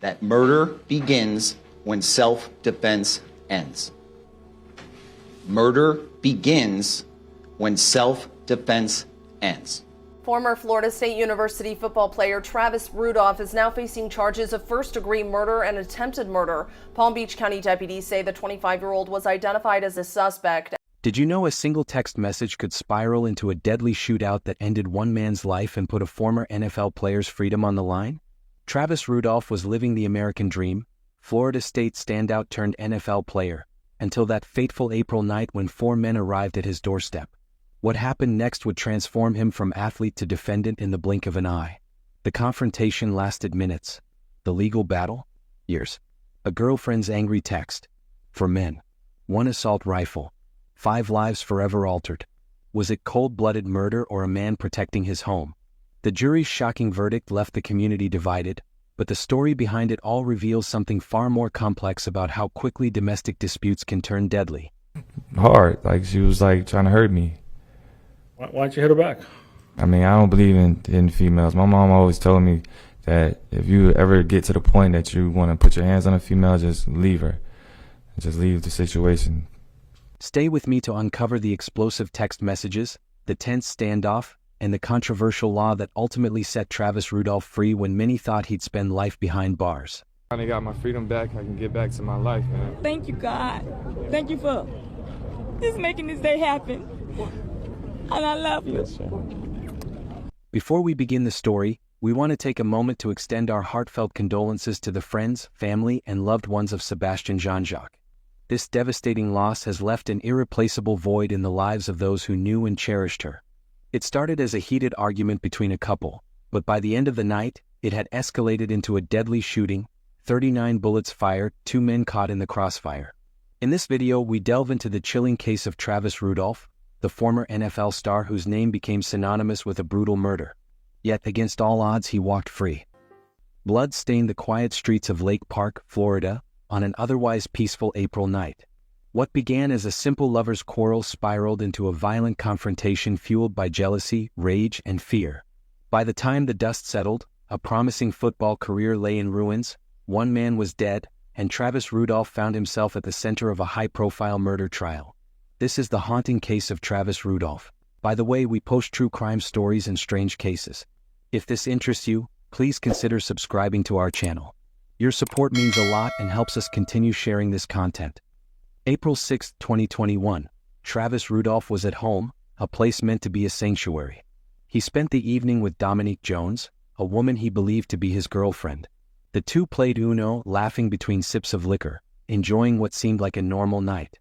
that murder begins when self-defense ends. Murder begins when self-defense ends. Former Florida State University football player Travis Rudolph is now facing charges of first-degree murder and attempted murder. Palm Beach County deputies say the 25-year-old was identified as a suspect. Did you know a single text message could spiral into a deadly shootout that ended one man's life and put a former NFL player's freedom on the line? Travis Rudolph was living the American dream, Florida State standout turned NFL player, until that fateful April night when four men arrived at his doorstep. What happened next would transform him from athlete to defendant in the blink of an eye. The confrontation lasted minutes. The legal battle? Years. A girlfriend's angry text. For men. One assault rifle. 5 lives forever altered. Was it cold-blooded murder or a man protecting his home? The jury's shocking verdict left the community divided, but the story behind it all reveals something far more complex about how quickly domestic disputes can turn deadly. Hard, like she was like trying to hurt me. Why'd you hit her back? I mean, I don't believe in females. My mom always told me that if you ever get to the point that you want to put your hands on a female, just leave her. Just leave the situation. Stay with me to uncover the explosive text messages, the tense standoff, and the controversial law that ultimately set Travis Rudolph free when many thought he'd spend life behind bars. I finally got my freedom back. I can get back to my life, man. Thank you, God. Thank you for just making this day happen. And I love you. Before we begin the story, we want to take a moment to extend our heartfelt condolences to the friends, family, and loved ones of Sebastian Jean-Jacques. This devastating loss has left an irreplaceable void in the lives of those who knew and cherished her. It started as a heated argument between a couple, but by the end of the night, it had escalated into a deadly shooting, 39 bullets fired, 2 men caught in the crossfire. In this video, we delve into the chilling case of Travis Rudolph, the former NFL star whose name became synonymous with a brutal murder. Yet, against all odds, he walked free. Blood stained the quiet streets of Lake Park, Florida, on an otherwise peaceful April night. What began as a simple lover's quarrel spiraled into a violent confrontation fueled by jealousy, rage, and fear. By the time the dust settled, a promising football career lay in ruins, one man was dead, and Travis Rudolph found himself at the center of a high-profile murder trial. This is the haunting case of Travis Rudolph. By the way, we post true crime stories and strange cases. If this interests you, please consider subscribing to our channel. Your support means a lot and helps us continue sharing this content. April 6, 2021, Travis Rudolph was at home, a place meant to be a sanctuary. He spent the evening with Dominique Jones, a woman he believed to be his girlfriend. The two played Uno, laughing between sips of liquor, enjoying what seemed like a normal night.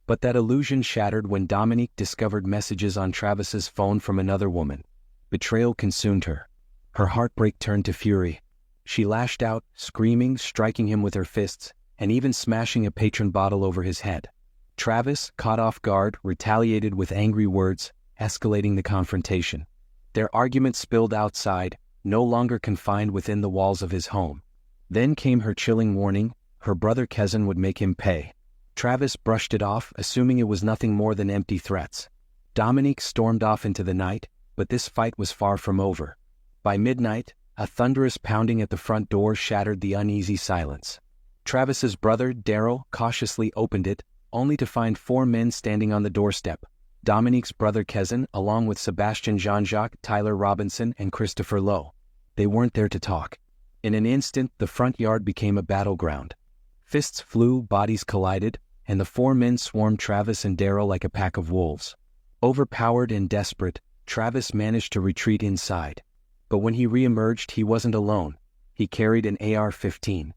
But that illusion shattered when Dominique discovered messages on Travis's phone from another woman. Betrayal consumed her. Her heartbreak turned to fury. She lashed out, screaming, striking him with her fists, and even smashing a patron bottle over his head. Travis, caught off guard, retaliated with angry words, escalating the confrontation. Their argument spilled outside, no longer confined within the walls of his home. Then came her chilling warning: her brother Kevin would make him pay. Travis brushed it off, assuming it was nothing more than empty threats. Dominique stormed off into the night, but this fight was far from over. By midnight, a thunderous pounding at the front door shattered the uneasy silence. Travis's brother, Daryl, cautiously opened it, only to find 4 men standing on the doorstep. Dominique's brother Kevin, along with Sebastian Jean-Jacques, Tyler Robinson, and Christopher Lowe. They weren't there to talk. In an instant, the front yard became a battleground. Fists flew, bodies collided, and the 4 men swarmed Travis and Daryl like a pack of wolves. Overpowered and desperate, Travis managed to retreat inside. But when he re-emerged, he wasn't alone. He carried an AR-15.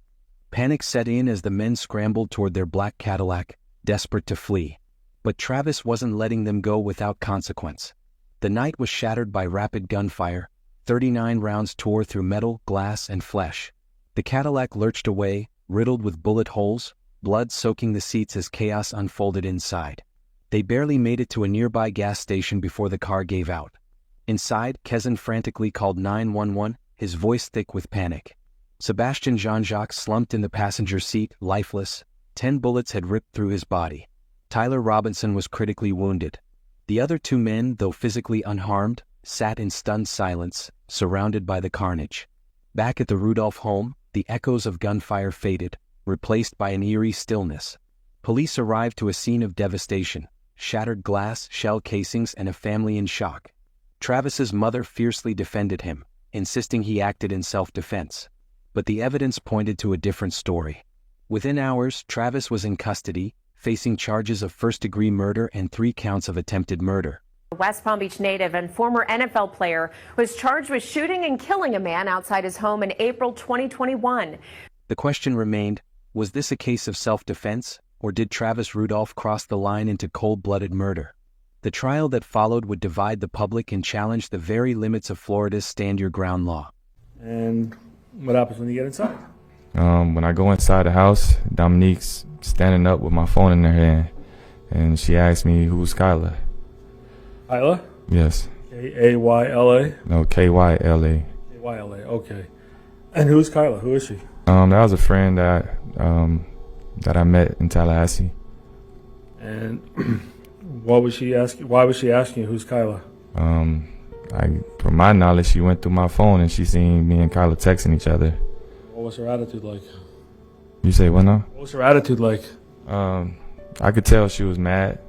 Panic set in as the men scrambled toward their black Cadillac, desperate to flee. But Travis wasn't letting them go without consequence. The night was shattered by rapid gunfire. 39 rounds tore through metal, glass, and flesh. The Cadillac lurched away, riddled with bullet holes, blood soaking the seats as chaos unfolded inside. They barely made it to a nearby gas station before the car gave out. Inside, Kevin frantically called 911, his voice thick with panic. Sebastian Jean-Jacques slumped in the passenger seat, lifeless. 10 bullets had ripped through his body. Tyler Robinson was critically wounded. The other 2 men, though physically unharmed, sat in stunned silence, surrounded by the carnage. Back at the Rudolph home, the echoes of gunfire faded, replaced by an eerie stillness. Police arrived to a scene of devastation, shattered glass, shell casings, and a family in shock. Travis's mother fiercely defended him, insisting he acted in self-defense. But the evidence pointed to a different story. Within hours, Travis was in custody, facing charges of first-degree murder and 3 counts of attempted murder. West Palm Beach native and former NFL player was charged with shooting and killing a man outside his home in April 2021. The question remained, was this a case of self-defense, or did Travis Rudolph cross the line into cold-blooded murder? The trial that followed would divide the public and challenge the very limits of Florida's stand-your-ground law. And what happens when you get inside? When I go inside the house, Dominique's standing up with my phone in her hand, and she asked me, who's Kyla? Kyla? Yes. K-A-Y-L-A? No, K-Y-L-A. K-Y-L-A, okay. And who's Kyla? Who is she? That was a friend that I met in Tallahassee. And what was she asking? Why was she asking you who's Kyla? From my knowledge, she went through my phone and she seen me and Kyla texting each other. What was her attitude like? You say what now? What was her attitude like? I could tell she was mad.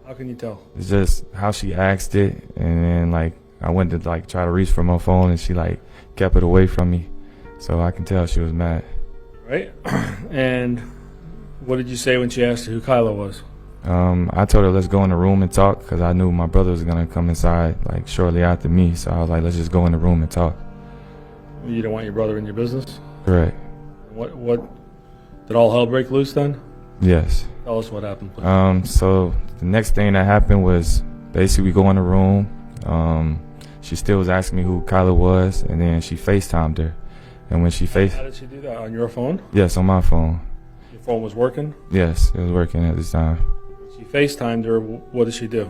How can you tell? It's just how she asked it, and then I went to try to reach for my phone and she kept it away from me. So I can tell she was mad. Right? And what did you say when she asked you who Kyla was? I told her let's go in the room and talk because I knew my brother was gonna come inside shortly after me. So I was like, let's just go in the room and talk. You don't want your brother in your business? Correct. What did all hell break loose then? Yes. Tell us what happened, please. So the next thing that happened was basically we go in the room. She still was asking me who Kyla was, and then she FaceTimed her. And when she How did she do that? On your phone? Yes, on my phone. Your phone was working? Yes, it was working at this time. She FaceTimed her. What did she do?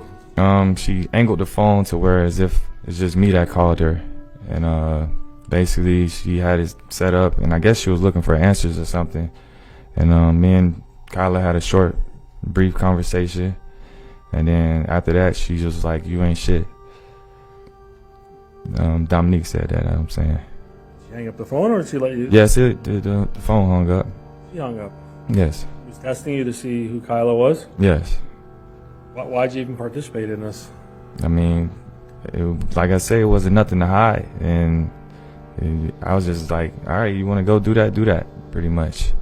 She angled the phone to where as if it's just me that called her. And basically she had it set up, and I guess she was looking for answers or something. And me and Kyla had a short, brief conversation. And then after that, she just was like, you ain't shit. Dominique said that, I'm saying. Did she hang up the phone, or did she let you? Yes, the phone hung up. She hung up. Yes. She was testing you to see who Kyla was? Yes. Why'd you even participate in this? I mean, like I say, it wasn't nothing to hide. And I was just like, all right, you want to go do that, pretty much.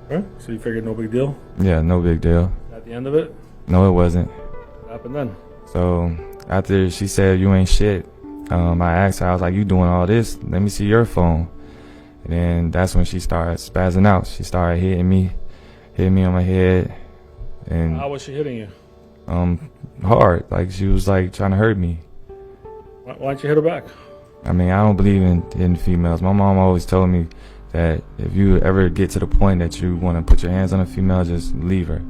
Huh? So you figured no big deal? Yeah, no big deal. At the end of it? No, it wasn't. What happened then? So after she said, you ain't shit, I asked her, I was like, you doing all this? Let me see your phone. And then that's when she started spazzing out. She started hitting me on my head. And how was she hitting you? hard. She was trying to hurt me. Why don't you hit her back? I mean, I don't believe in females. My mom always told me that if you ever get to the point that you want to put your hands on a female, just leave her.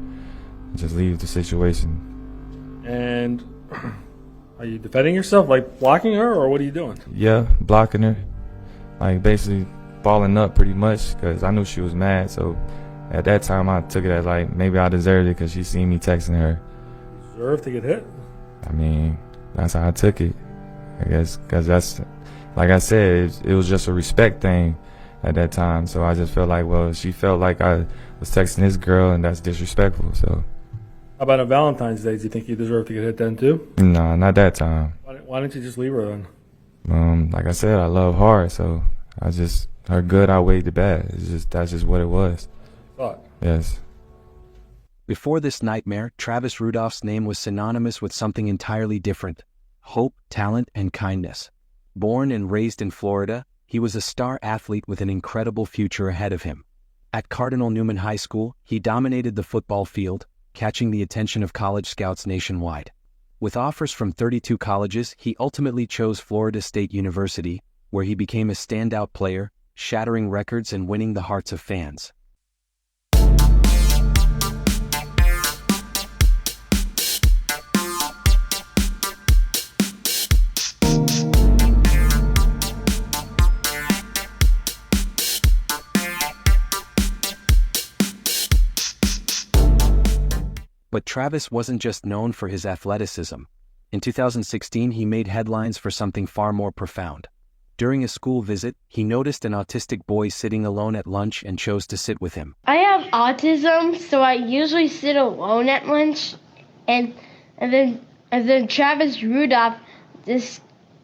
Just leave the situation. And are you defending yourself, blocking her, or what are you doing? Yeah, blocking her. Basically balling up pretty much because I knew she was mad. So at that time, I took it as maybe I deserved it because she seen me texting her. You deserve to get hit? I mean, that's how I took it. I guess because that's, like I said, it was just a respect thing at that time. So I just felt she felt like I was texting this girl, and that's disrespectful. So. How about on Valentine's Day? Do you think you deserve to get hit then too? No, not that time. Why didn't you just leave her then? Like I said, I love hard, so her good outweighed the bad. That's just what it was. Thought. Yes. Before this nightmare, Travis Rudolph's name was synonymous with something entirely different: hope, talent, and kindness. Born and raised in Florida, he was a star athlete with an incredible future ahead of him. At Cardinal Newman High School, he dominated the football field, catching the attention of college scouts nationwide. With offers from 32 colleges, he ultimately chose Florida State University, where he became a standout player, shattering records and winning the hearts of fans. But Travis wasn't just known for his athleticism. In 2016, he made headlines for something far more profound. During a school visit, he noticed an autistic boy sitting alone at lunch and chose to sit with him. I have autism, so I usually sit alone at lunch, and then Travis Rudolph just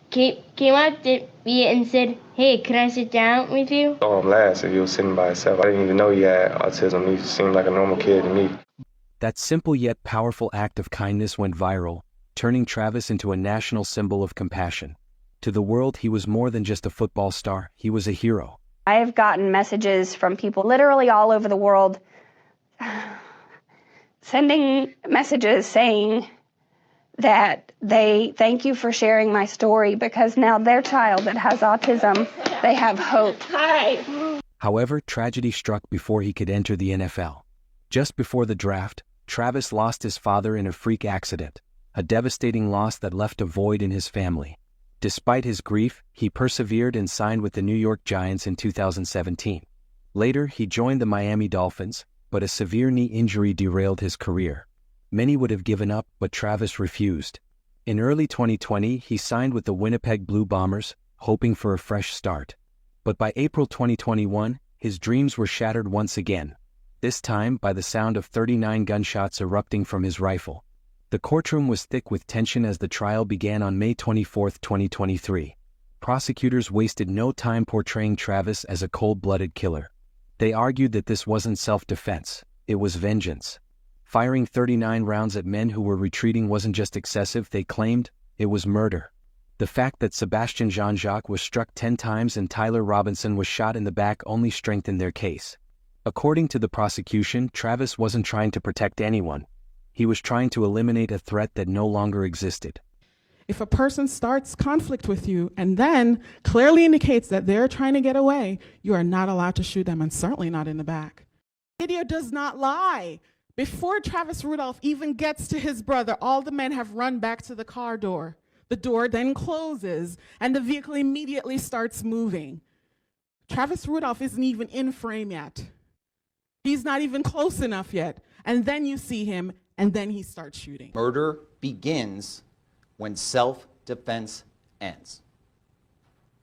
came up to me and said, "Hey, can I sit down with you?" Oh, I'm last, so he was sitting by himself. I didn't even know he had autism. He seemed like a normal kid to me. That simple yet powerful act of kindness went viral, turning Travis into a national symbol of compassion. To the world, he was more than just a football star. He was a hero. I have gotten messages from people literally all over the world sending messages saying that they thank you for sharing my story because now their child that has autism, they have hope. Hi. However, tragedy struck before he could enter the NFL. Just before the draft, Travis lost his father in a freak accident, a devastating loss that left a void in his family. Despite his grief, he persevered and signed with the New York Giants in 2017. Later, he joined the Miami Dolphins, but a severe knee injury derailed his career. Many would have given up, but Travis refused. In early 2020, he signed with the Winnipeg Blue Bombers, hoping for a fresh start. But by April 2021, his dreams were shattered once again, this time by the sound of 39 gunshots erupting from his rifle. The courtroom was thick with tension as the trial began on May 24, 2023. Prosecutors wasted no time portraying Travis as a cold-blooded killer. They argued that this wasn't self-defense, it was vengeance. Firing 39 rounds at men who were retreating wasn't just excessive, they claimed, it was murder. The fact that Sebastian Jean-Jacques was struck 10 times and Tyler Robinson was shot in the back only strengthened their case. According to the prosecution, Travis wasn't trying to protect anyone. He was trying to eliminate a threat that no longer existed. If a person starts conflict with you and then clearly indicates that they're trying to get away, you are not allowed to shoot them, and certainly not in the back. Video does not lie. Before Travis Rudolph even gets to his brother, all the men have run back to the car door. The door then closes, and the vehicle immediately starts moving. Travis Rudolph isn't even in frame yet. He's not even close enough yet. And then you see him, and then he starts shooting. Murder begins when self-defense ends.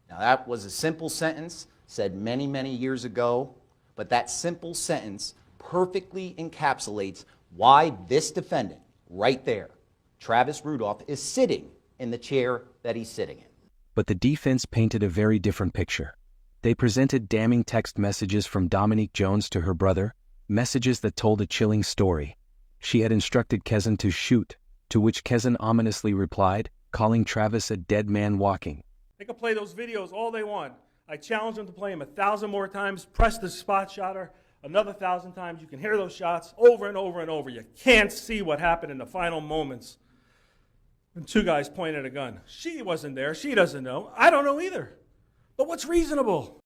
Now that was a simple sentence said many, many years ago, but that simple sentence perfectly encapsulates why this defendant right there, Travis Rudolph, is sitting in the chair that he's sitting in. But the defense painted a very different picture. They presented damning text messages from Dominique Jones to her brother, messages that told a chilling story. She had instructed Kezan to shoot, to which Kezan ominously replied, calling Travis a dead man walking. They can play those videos all they want. I challenge them to play them 1,000 more times, press the spot shotter another 1,000 times. You can hear those shots over and over and over. You can't see what happened in the final moments. And two guys pointed a gun. She wasn't there. She doesn't know. I don't know either. But what's reasonable?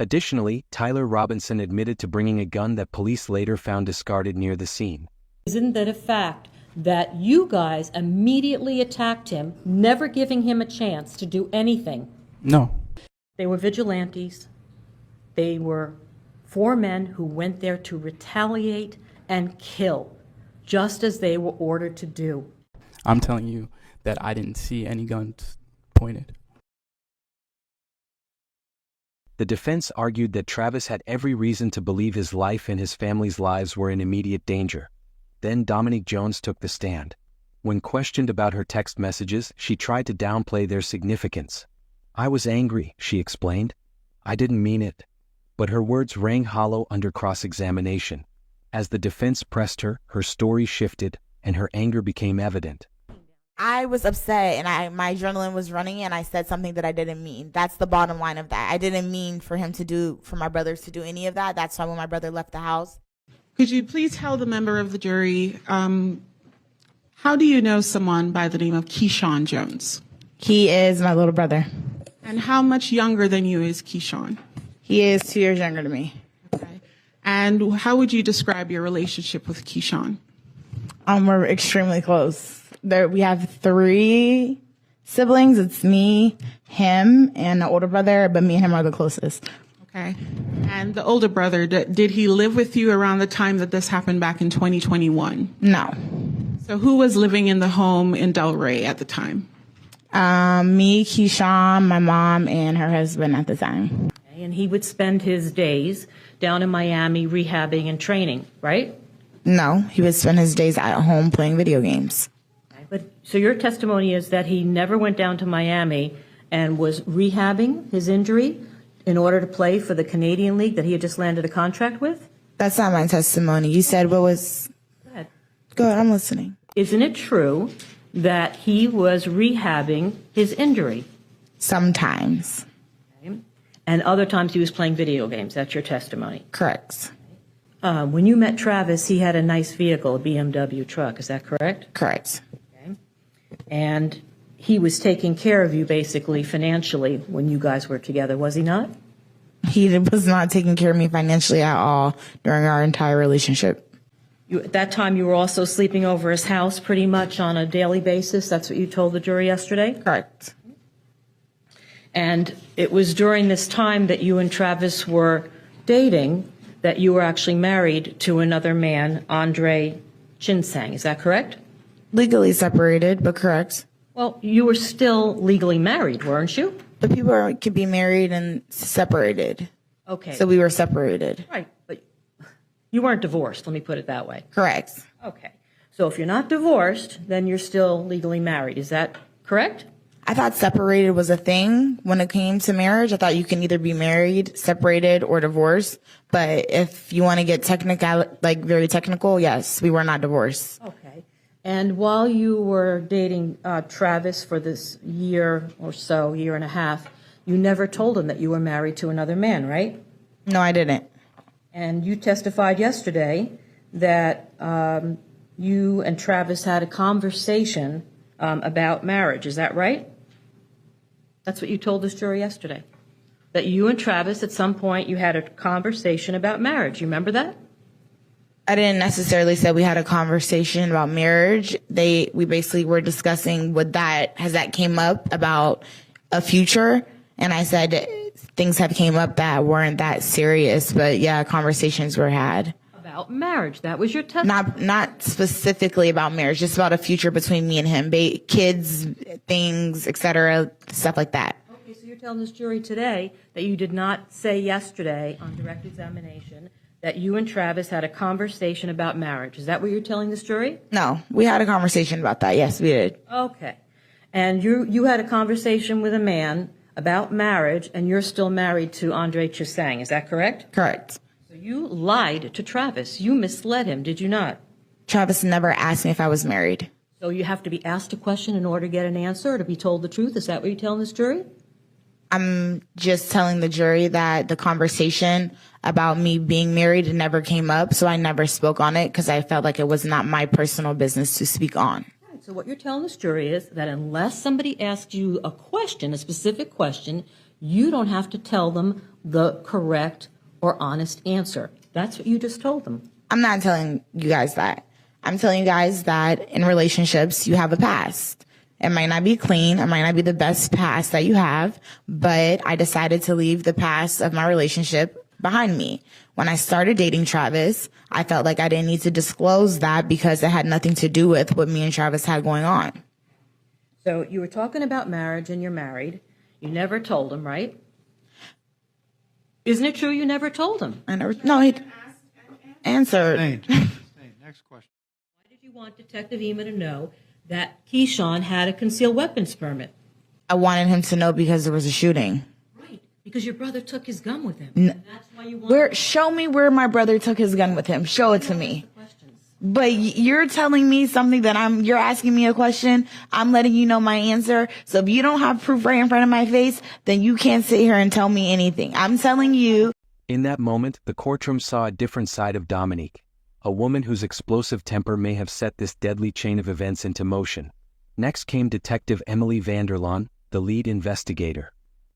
Additionally, Tyler Robinson admitted to bringing a gun that police later found discarded near the scene. Isn't that a fact that you guys immediately attacked him, never giving him a chance to do anything? No. They were vigilantes. They were 4 men who went there to retaliate and kill, just as they were ordered to do. I'm telling you that I didn't see any guns pointed. The defense argued that Travis had every reason to believe his life and his family's lives were in immediate danger. Then Dominique Jones took the stand. When questioned about her text messages, she tried to downplay their significance. "I was angry," she explained. "I didn't mean it." But her words rang hollow under cross-examination. As the defense pressed her, her story shifted, and her anger became evident. I was upset, and my adrenaline was running, and I said something that I didn't mean. That's the bottom line of that. I didn't mean for my brothers to do any of that. That's why when my brother left the house. Could you please tell the member of the jury, how do you know someone by the name of Keyshawn Jones? He is my little brother. And how much younger than you is Keyshawn? He is 2 years younger than me. Okay. And how would you describe your relationship with Keyshawn? We're extremely close. We have 3 siblings. It's me, him, and the older brother, but me and him are the closest. Okay. And the older brother, did he live with you around the time that this happened back in 2021? No. So who was living in the home in Delray at the time? Me, Keyshawn, my mom, and her husband at the time. And he would spend his days down in Miami rehabbing and training, right? No, he would spend his days at home playing video games. But so your testimony is that he never went down to Miami and was rehabbing his injury in order to play for the Canadian League that he had just landed a contract with? That's not my testimony. You said what was... Go ahead. Go ahead, I'm listening. Isn't it true that he was rehabbing his injury? Sometimes. Okay. And other times he was playing video games. That's your testimony? Correct. When you met Travis, he had a nice vehicle, a BMW truck. Is that correct? Correct. Okay. And he was taking care of you basically financially when you guys were together, was he not? He was not taking care of me financially at all during our entire relationship. At that time, you were also sleeping over his house pretty much on a daily basis. That's what you told the jury yesterday? Correct. And it was during this time that you and Travis were dating that you were actually married to another man, Andre Chinsang. Is that correct? Legally separated, but correct. Well, you were still legally married, weren't you? But people could be married and separated. Okay. So we were separated. Right, but you weren't divorced, let me put it that way. Correct. Okay. So if you're not divorced, then you're still legally married. Is that correct? I thought separated was a thing when it came to marriage. I thought you can either be married, separated, or divorced. But if you want to get technical, like very technical, yes, we were not divorced. Okay. And while you were dating Travis for this year or so, year and a half, you never told him that you were married to another man, right? No, I didn't. And you testified yesterday that you and Travis had a conversation about marriage. Is that right? That's what you told this jury yesterday. That you and Travis, at some point, you had a conversation about marriage. You remember that? I didn't necessarily say we had a conversation about marriage. We basically were discussing has that came up about a future. And I said things have came up that weren't that serious, but yeah, conversations were had. About marriage. That was your testimony. Not specifically about marriage, just about a future between me and him, kids, things, etc., stuff like that. Okay, so you're telling this jury today that you did not say yesterday on direct examination that you and Travis had a conversation about marriage. Is that what you're telling this jury? No, we had a conversation about that. Yes, we did. Okay. And you had a conversation with a man about marriage, and you're still married to Andre Chinsang. Is that correct? Correct. So you lied to Travis. You misled him, did you not? Travis never asked me if I was married. So you have to be asked a question in order to get an answer or to be told the truth? Is that what you're telling this jury? I'm just telling the jury that the conversation about me being married never came up, so I never spoke on it because I felt like it was not my personal business to speak on. Right, so what you're telling this jury is that unless somebody asks you a question, a specific question, you don't have to tell them the correct or honest answer. That's what you just told them. I'm not telling you guys that. I'm telling you guys that in relationships, you have a past. It might not be clean. It might not be the best past that you have, but I decided to leave the past of my relationship behind me. When I started dating Travis, I felt like I didn't need to disclose that because it had nothing to do with what me and Travis had going on. So you were talking about marriage and you're married. You never told him, right? Isn't it true you never told him? I never. No, he answered. Next question. Why did you want Detective Ema to know that Keyshawn had a concealed weapons permit? I wanted him to know because there was a shooting. Right, because your brother took his gun with him. And that's why you wanted Show me where my brother took his gun with him. Show it to me. But you're telling me something that you're asking me a question. I'm letting you know my answer. So if you don't have proof right in front of my face, then you can't sit here and tell me anything. I'm telling you. In that moment, the courtroom saw a different side of Dominique, a woman whose explosive temper may have set this deadly chain of events into motion. Next came Detective Emily Vanderlaan, the lead investigator.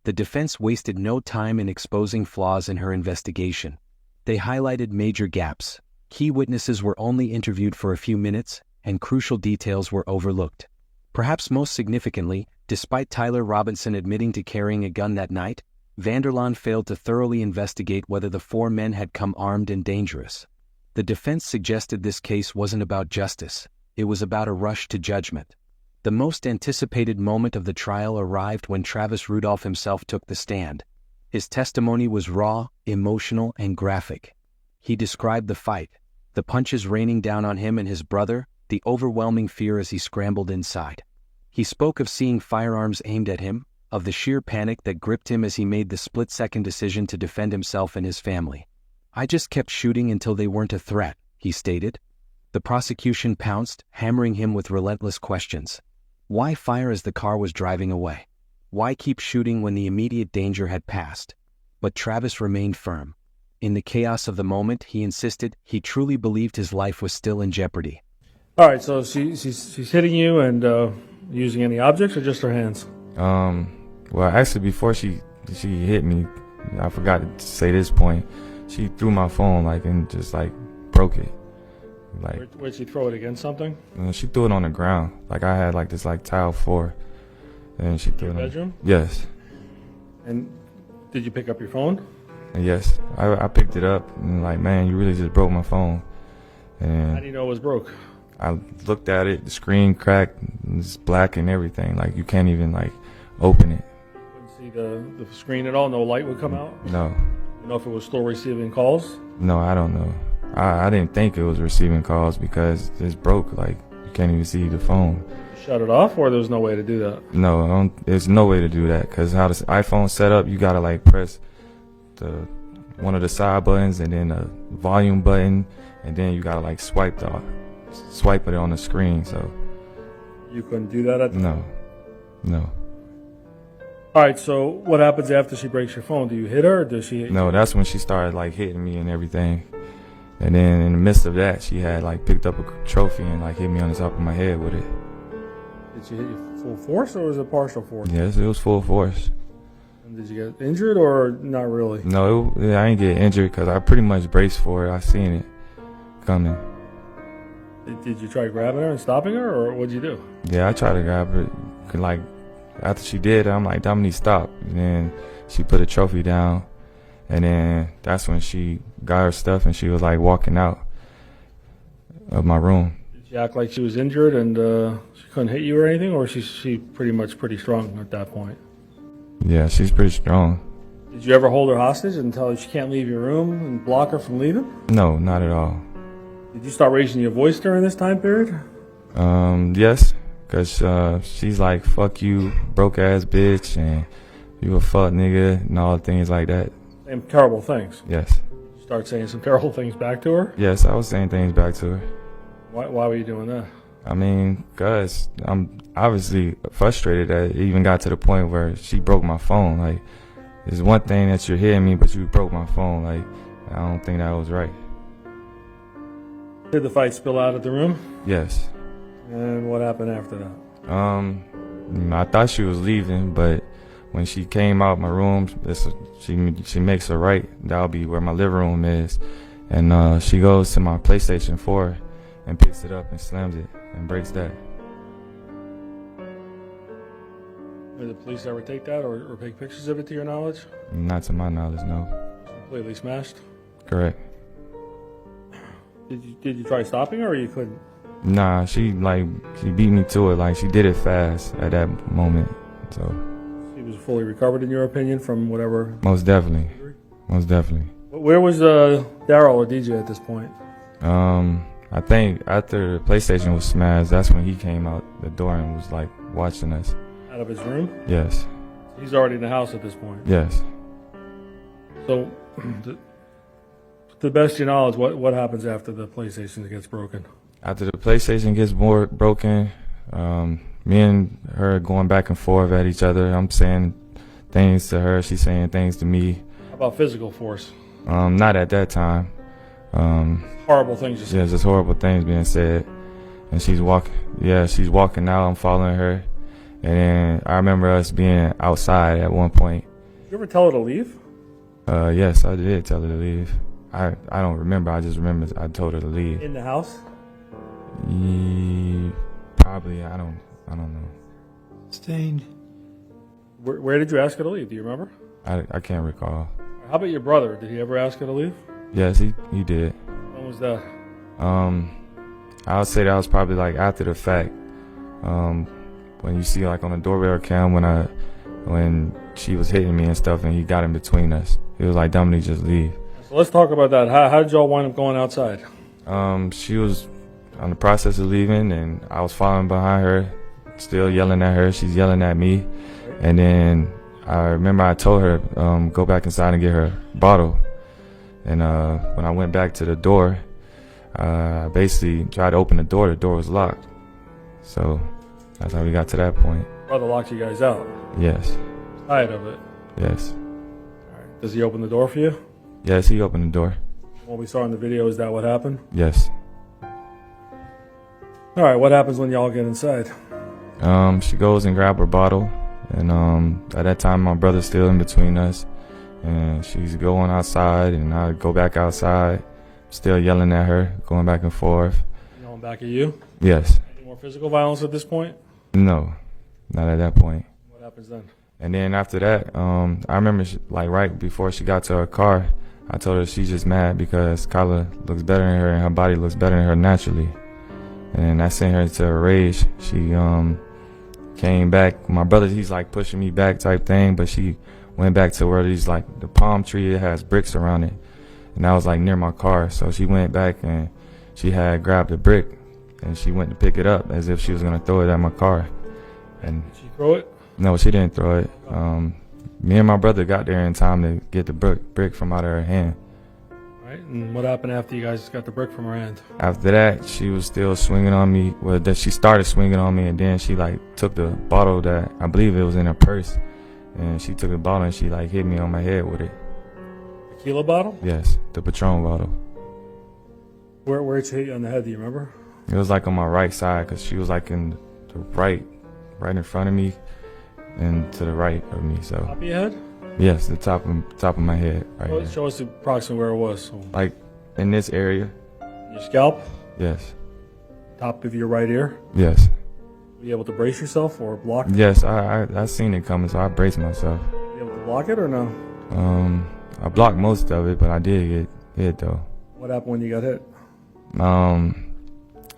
The defense wasted no time in exposing flaws in her investigation. They highlighted major gaps. Key witnesses were only interviewed for a few minutes, and crucial details were overlooked. Perhaps most significantly, despite Tyler Robinson admitting to carrying a gun that night, Vanderlaan failed to thoroughly investigate whether the four men had come armed and dangerous. The defense suggested this case wasn't about justice, it was about a rush to judgment. The most anticipated moment of the trial arrived when Travis Rudolph himself took the stand. His testimony was raw, emotional, and graphic. He described the fight, the punches raining down on him and his brother, the overwhelming fear as he scrambled inside. He spoke of seeing firearms aimed at him, of the sheer panic that gripped him as he made the split-second decision to defend himself and his family. "I just kept shooting until they weren't a threat," he stated. The prosecution pounced, hammering him with relentless questions. Why fire as the car was driving away? Why keep shooting when the immediate danger had passed? But Travis remained firm. In the chaos of the moment, he insisted he truly believed his life was still in jeopardy. All right, so she's hitting you and using any objects or just her hands? Well, actually, before she hit me, I forgot to say this point. She threw my phone and just broke it. Where'd she throw it, against something? She threw it on the ground. I had this tile floor, and she threw it. Your bedroom? Yes. And did you pick up your phone? Yes, I picked it up and man, you really just broke my phone. And how do you know it was broke? I looked at it, the screen cracked, it's black and everything. You can't even open it. Couldn't see the screen at all? No light would come out? No. You know if it was still receiving calls? No, I don't know. I didn't think it was receiving calls because it's broke. You can't even see the phone. You shut it off, or there's no way to do that? No, there's no way to do that because how the iPhone's set up, you gotta press one of the side buttons and then a volume button, and then you gotta swipe it on the screen. So you couldn't do that at the time? No. All right, so what happens after she breaks your phone? Do you hit her, or does she hit you? No, that's when she started hitting me and everything. And then in the midst of that, she had picked up a trophy and hit me on the top of my head with it. Did she hit you full force, or was it partial force? Yes, it was full force. And did you get injured, or not really? No, I didn't get injured because I pretty much braced for it. I seen it coming. Did you try grabbing her and stopping her, or what'd you do? Yeah, I tried to grab her. After she did, I'm like, Dominique, stop. And then she put a trophy down. And then that's when she got her stuff and she was walking out of my room. Did she act like she was injured and she couldn't hit you or anything, or she pretty strong at that point? Yeah, she's pretty strong. Did you ever hold her hostage and tell her she can't leave your room and block her from leaving? No, not at all. Did you start raising your voice during this time period? Yes, because she's like, fuck you, broke ass bitch, and you a fuck nigga, and all things like that. Saying terrible things? Yes. You start saying some terrible things back to her? Yes, I was saying things back to her. Why were you doing that? I mean, because I'm obviously frustrated that it even got to the point where she broke my phone. It's one thing that you're hitting me, but you broke my phone. I don't think that was right. Did the fight spill out of the room? Yes. And what happened after that? I thought she was leaving, but when she came out my room, she makes a right. That'll be where my living room is. And she goes to my PlayStation 4 and picks it up and slams it and breaks that. Did the police ever take that or take pictures of it to your knowledge? Not to my knowledge, no. Completely smashed? Correct. Did you try stopping her, or you couldn't? Nah, she beat me to it. She did it fast at that moment. So she was fully recovered, in your opinion, from whatever? Most definitely. Most definitely. Where was Daryl or DJ at this point? I think after the PlayStation was smashed, that's when he came out the door and was watching us. Out of his room? Yes. He's already in the house at this point? Yes. So, to the best of your knowledge, what happens after the PlayStation gets broken? After the PlayStation gets broken, me and her going back and forth at each other. I'm saying things to her, she's saying things to me. How about physical force? Not at that time. Horrible things you said. Yeah, just horrible things being said. And she's walking out, I'm following her. And then I remember us being outside at one point. Did you ever tell her to leave? Yes, I did tell her to leave. I don't remember, I just remember I told her to leave. In the house? Probably, I don't know. Stained. Where did you ask her to leave? Do you remember? I can't recall. How about your brother? Did he ever ask her to leave? Yes, he did. When was that? I would say that was probably after the fact. when you see like on the doorbell cam when she was hitting me and stuff, and he got in between us. He was like, Dominique, just leave. So let's talk about that. How did y'all wind up going outside? She was on the process of leaving, and I was following behind her, still yelling at her. She's yelling at me. And then I remember I told her, go back inside and get her bottle. And when I went back to the door, I basically tried to open the door was locked. So that's how we got to that point. Brother locked you guys out. Yes. Tired of it. Yes. All right. Does he open the door for you? Yes, he opened the door. What we saw in the video, is that what happened? Yes. All right, what happens when y'all get inside? She goes and grabs her bottle, and at that time my brother's still in between us, and she's going outside, and I go back outside, still yelling at her, going back and forth. Going back at you? Yes. Any more physical violence at this point? No, not at that point. What happens then? And then after that, I remember like right before she got to her car, I told her she's just mad because Kyla looks better than her and her body looks better than her naturally. And I sent her into a rage. She came back. My brother, he's like pushing me back type thing, but she went back to where there's like the palm tree, it has bricks around it. And I was like near my car. So she went back and she had grabbed a brick and she went to pick it up as if she was going to throw it at my car. And did she throw it? No, she didn't throw it. Me and my brother got there in time to get the brick from out of her hand. Right, and what happened after you guys got the brick from her hand? After that, she was still swinging on me. Well, she started swinging on me, and then she like took the bottle that I believe it was in her purse, and she took the bottle and she like hit me on my head with it. Tequila bottle? Yes, the Patron bottle. Where did she hit you on the head? Do you remember? It was like on my right side, cause she was like in the right in front of me, and to the right of me. So. Top of your head? Yes, the top of my head. Right there. Show us approximately where it was. So. Like in this area. Your scalp? Yes. Top of your right ear? Yes. Were you able to brace yourself or block it? Yes, I seen it coming, so I braced myself. Were you able to block it or no? I blocked most of it, but I did get hit though. What happened when you got hit?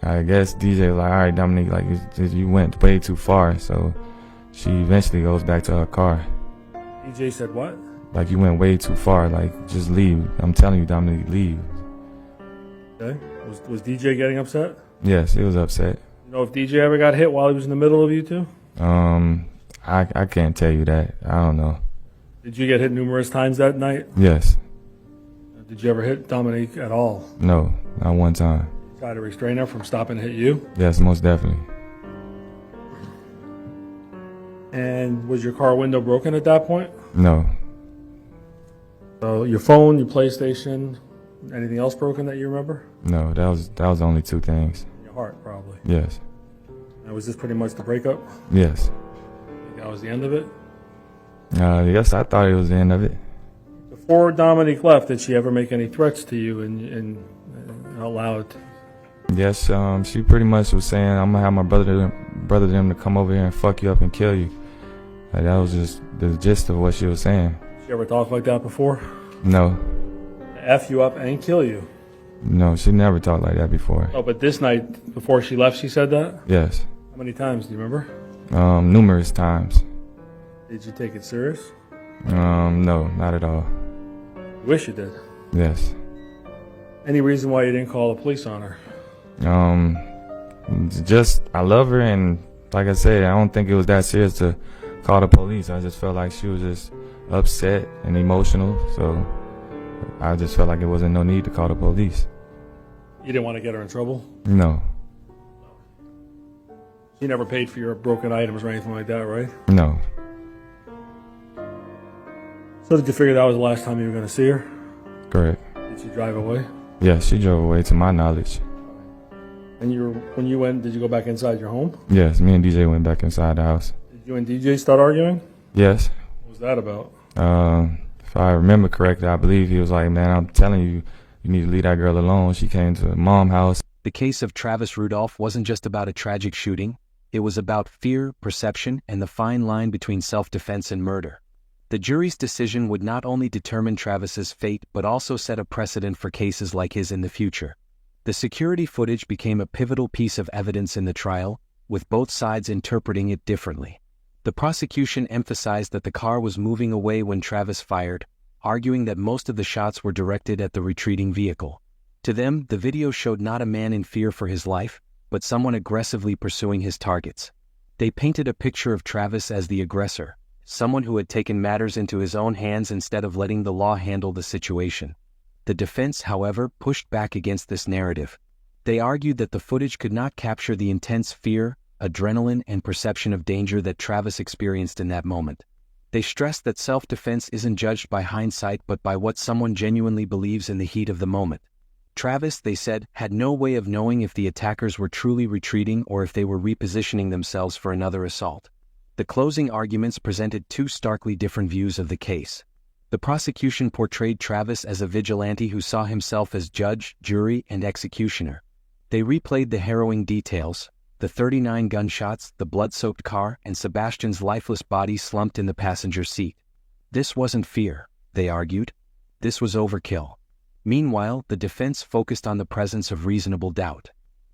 I guess DJ was like, all right, Dominique, like you went way too far, so she eventually goes back to her car. DJ said what? Like, you went way too far, like, just leave. I'm telling you, Dominique, leave. Okay. Was DJ getting upset? Yes, he was upset. You know if DJ ever got hit while he was in the middle of you two? I can't tell you that. I don't know. Did you get hit numerous times that night? Yes. Did you ever hit Dominique at all? No, not one time. Try to restrain her from stopping to hit you? Yes, most definitely. And was your car window broken at that point? No. So your phone, your PlayStation, anything else broken that you remember? No, that was the only two things. Your heart, probably. Yes. And was this pretty much the breakup? Yes. That was the end of it? Yes, I thought it was the end of it. Before Dominique left, did she ever make any threats to you and allow it? Yes, she pretty much was saying, I'm gonna have my brother them to come over here and fuck you up and kill you. Like, that was just the gist of what she was saying. She ever talked like that before? No. F you up and kill you? No, she never talked like that before. Oh, but this night, before she left, she said that? Yes. How many times, do you remember? Numerous times. Did you take it serious? No, not at all. You wish you did? Yes. Any reason why you didn't call the police on her? Just, I love her, and like I said, I don't think it was that serious to call the police. I just felt like she was just upset and emotional, so I just felt like it wasn't no need to call the police. You didn't want to get her in trouble? No. She never paid for your broken items or anything like that, right? No. So did you figure that was the last time you were going to see her? Correct. Did she drive away? Yes, she drove away to my knowledge. And when you went, did you go back inside your home? Yes, me and DJ went back inside the house. Did you and DJ start arguing? Yes. What was that about? If I remember correctly, I believe he was like, man, I'm telling you, you need to leave that girl alone. She came to the mom's house. The case of Travis Rudolph wasn't just about a tragic shooting. It was about fear, perception, and the fine line between self-defense and murder. The jury's decision would not only determine Travis's fate, but also set a precedent for cases like his in the future. The security footage became a pivotal piece of evidence in the trial, with both sides interpreting it differently. The prosecution emphasized that the car was moving away when Travis fired, arguing that most of the shots were directed at the retreating vehicle. To them, the video showed not a man in fear for his life, but someone aggressively pursuing his targets. They painted a picture of Travis as the aggressor, someone who had taken matters into his own hands instead of letting the law handle the situation. The defense, however, pushed back against this narrative. They argued that the footage could not capture the intense fear, adrenaline, and perception of danger that Travis experienced in that moment. They stressed that self-defense isn't judged by hindsight but by what someone genuinely believes in the heat of the moment. Travis, they said, had no way of knowing if the attackers were truly retreating or if they were repositioning themselves for another assault. The closing arguments presented two starkly different views of the case. The prosecution portrayed Travis as a vigilante who saw himself as judge, jury, and executioner. They replayed the harrowing details: the 39 gunshots, the blood-soaked car, and Sebastian's lifeless body slumped in the passenger seat. This wasn't fear, they argued. This was overkill. Meanwhile, the defense focused on the presence of reasonable doubt.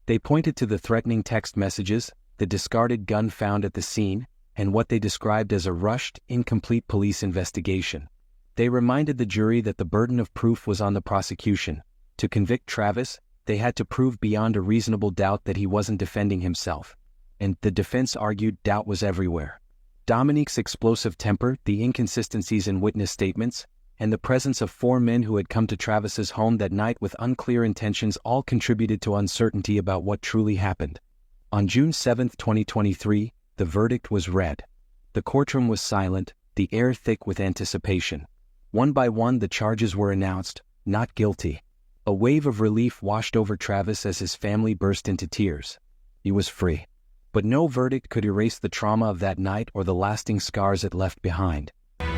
They pointed to the threatening text messages, the discarded gun found at the scene, and what they described as a rushed, incomplete police investigation. They reminded the jury that the burden of proof was on the prosecution. To convict Travis, they had to prove beyond a reasonable doubt that he wasn't defending himself. And the defense argued doubt was everywhere. Dominique's explosive temper, the inconsistencies in witness statements, and the presence of 4 men who had come to Travis's home that night with unclear intentions all contributed to uncertainty about what truly happened. On June 7, 2023, the verdict was read. The courtroom was silent, the air thick with anticipation. One by one the charges were announced: not guilty. A wave of relief washed over Travis as his family burst into tears. He was free. But no verdict could erase the trauma of that night or the lasting scars it left behind.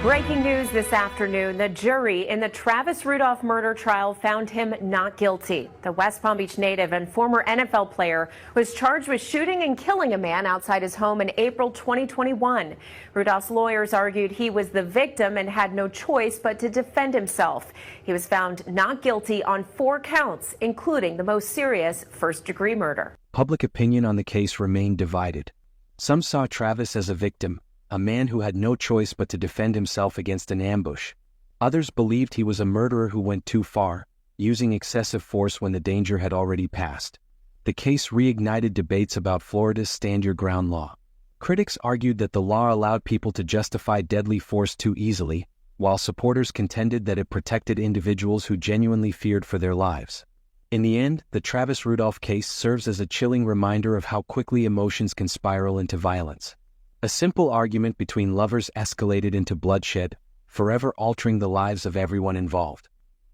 Breaking news this afternoon, the jury in the Travis Rudolph murder trial found him not guilty. The West Palm Beach native and former NFL player was charged with shooting and killing a man outside his home in April 2021. Rudolph's lawyers argued he was the victim and had no choice but to defend himself. He was found not guilty on 4 counts, including the most serious first-degree murder. Public opinion on the case remained divided. Some saw Travis as a victim, a man who had no choice but to defend himself against an ambush. Others believed he was a murderer who went too far, using excessive force when the danger had already passed. The case reignited debates about Florida's Stand Your Ground law. Critics argued that the law allowed people to justify deadly force too easily, while supporters contended that it protected individuals who genuinely feared for their lives. In the end, the Travis Rudolph case serves as a chilling reminder of how quickly emotions can spiral into violence. A simple argument between lovers escalated into bloodshed, forever altering the lives of everyone involved.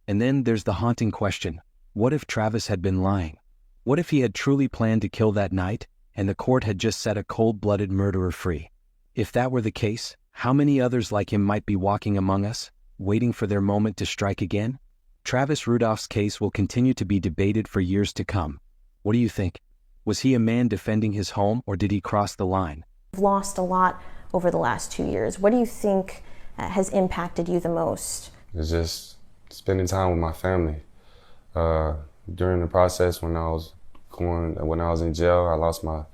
And then there's the haunting question: what if Travis had been lying? What if he had truly planned to kill that night, and the court had just set a cold-blooded murderer free? If that were the case, how many others like him might be walking among us, waiting for their moment to strike again? Travis Rudolph's case will continue to be debated for years to come. What do you think? Was he a man defending his home, or did he cross the line? You've lost a lot over the last 2 years. What do you think has impacted you the most? It's just spending time with my family. During the process when I was in jail, I lost my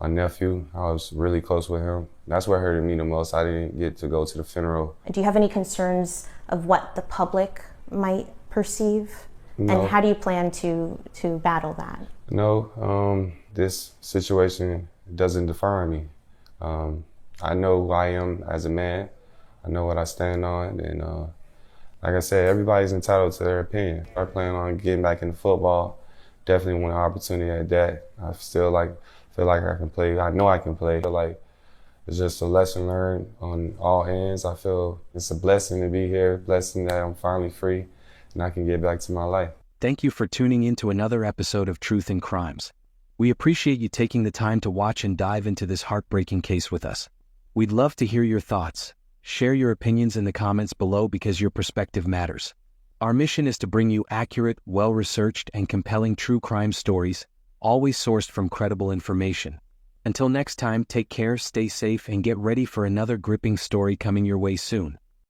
nephew. I was really close with him. That's what hurted me the most. I didn't get to go to the funeral. Do you have any concerns of what the public might perceive? No. And how do you plan to battle that? No, this situation doesn't define me. I know who I am as a man. I know what I stand on, and like I said, everybody's entitled to their opinion. I plan on getting back into football. Definitely want an opportunity at that. I feel like I can play. I know I can play. I feel like it's just a lesson learned on all ends. I feel it's a blessing to be here, blessing that I'm finally free and I can get back to my life. Thank you for tuning in to another episode of Truth and Crimes. We appreciate you taking the time to watch and dive into this heartbreaking case with us. We'd love to hear your thoughts. Share your opinions in the comments below because your perspective matters. Our mission is to bring you accurate, well-researched, and compelling true crime stories, always sourced from credible information. Until next time, take care, stay safe, and get ready for another gripping story coming your way soon.